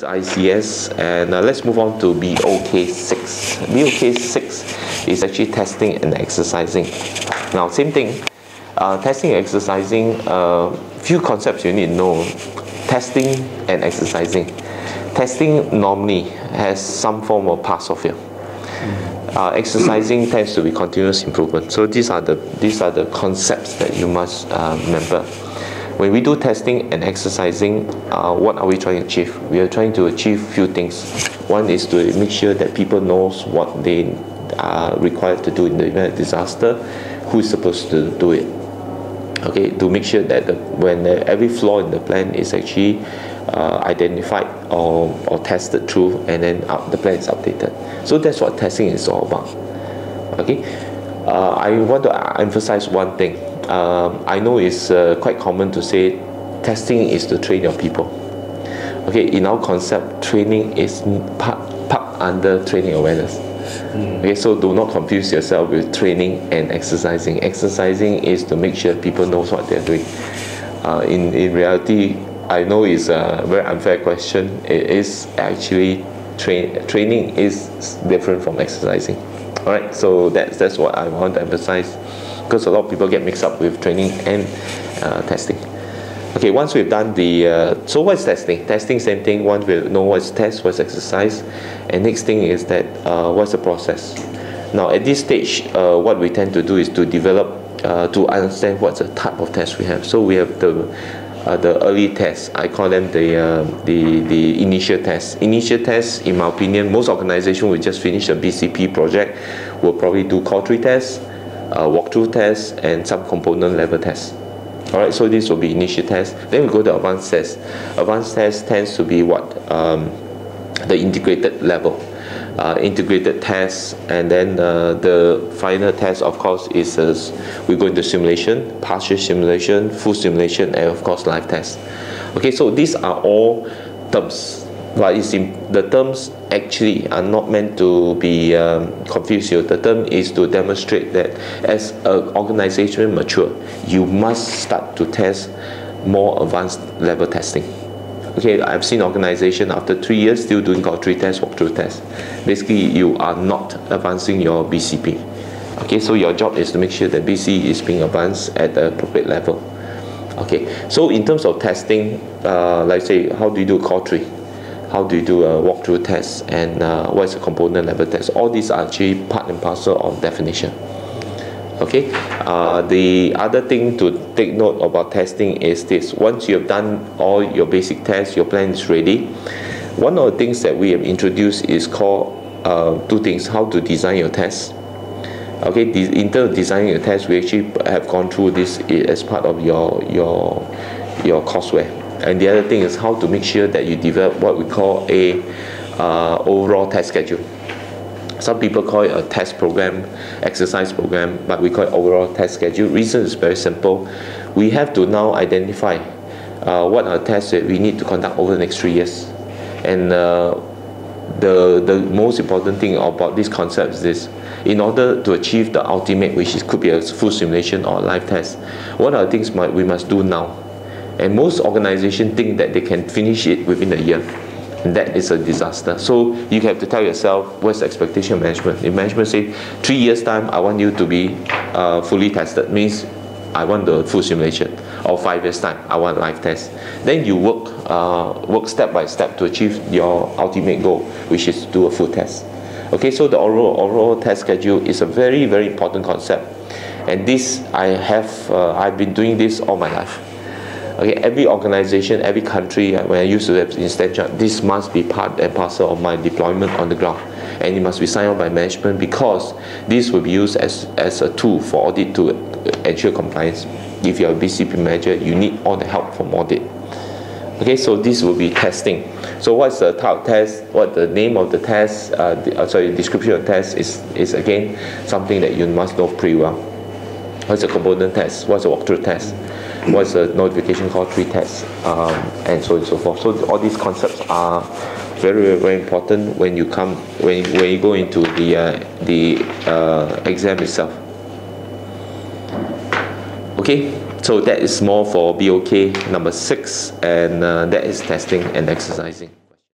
ICS, and let's move on to BOK 6. BOK 6 is actually testing and exercising. Now, same thing, testing and exercising, few concepts you need to know. Testing and exercising. Testing normally has some form of pass or fail. Exercising tends to be continuous improvement. So these are the concepts that you must remember. When we do testing and exercising, what are we trying to achieve? We are trying to achieve few things. One is to make sure that people knows what they are required to do in the event of disaster, who is supposed to do it. Okay, to make sure that when every flaw in the plan is actually identified or tested through, and then the plan is updated. So that's what testing is all about. Okay, I want to emphasize one thing. I know it's quite common to say testing is to train your people. Okay, in our concept, training is part under training awareness. Okay, so do not confuse yourself with training and exercising. Exercising is to make sure people knows what they're doing. In reality, I know it's a very unfair question. It is actually training is different from exercising. All right, so that's what I want to emphasize, because a lot of people get mixed up with training and testing. Okay, once we've done the, so what's testing? Testing, same thing. Once we know what's test, what's exercise, and next thing is that what's the process? Now at this stage, what we tend to do is to develop, to understand what's the type of test we have. So we have the early tests. I call them the initial tests. Initial tests, in my opinion, most organizations will just finish a BCP project will probably do call tree tests, walkthrough tests, and some component level tests. Alright, so this will be initial test. Then we go to advanced test. Advanced test tends to be what? The integrated level. Integrated test, and then the final test, of course, is we go into simulation, partial simulation, full simulation, and of course live test. Okay, so these are all terms. But the terms actually are not meant to be confuse you. The term is to demonstrate that as an organization mature, you must start to test more advanced level testing. Okay, I've seen organizations after 3 years still doing call tree tests, walkthrough tests. Basically, you are not advancing your BCP. Okay, so your job is to make sure that BC is being advanced at the appropriate level. Okay, so in terms of testing, like say, how do you do call tree? How do you do a walkthrough test, and what is a component level test? All these are actually part and parcel of definition. Okay, the other thing to take note about testing is this. Once you have done all your basic tests, your plan is ready. One of the things that we have introduced is called two things: how to design your test. Okay, in terms of designing your test, we actually have gone through this as part of your courseware. And the other thing is how to make sure that you develop what we call a overall test schedule. Some people call it a test program, exercise program, but we call it overall test schedule. Reason is very simple. We have to now identify what are tests that we need to conduct over the next 3 years. And the most important thing about this concept is this. In order to achieve the ultimate, which could be a full simulation or a live test, what are the things we must do now? And most organizations think that they can finish it within a year. And that is a disaster. So you have to tell yourself, what's the expectation of management? If management say 3 years time, I want you to be fully tested, means I want the full simulation. Or 5 years time, I want live test. Then you work step by step to achieve your ultimate goal, which is to do a full test. Okay, so the overall test schedule is a very, very important concept. And this, I've been doing this all my life. Okay, every organization, every country, when I used to have instance, this must be part and parcel of my deployment on the ground. And it must be signed off by management, because this will be used as a tool for audit to ensure compliance. If you're a BCP manager, you need all the help from audit. Okay, so this will be testing. So what's the type of test? What the name of the test? Description of test is again something that you must know pretty well. What's a component test? What's a walkthrough test? What's a notification call tree test? And so on and so forth. So all these concepts are very, very, very important when you go into the exam itself. Okay, so that is more for BOK number 6, and that is testing and exercising.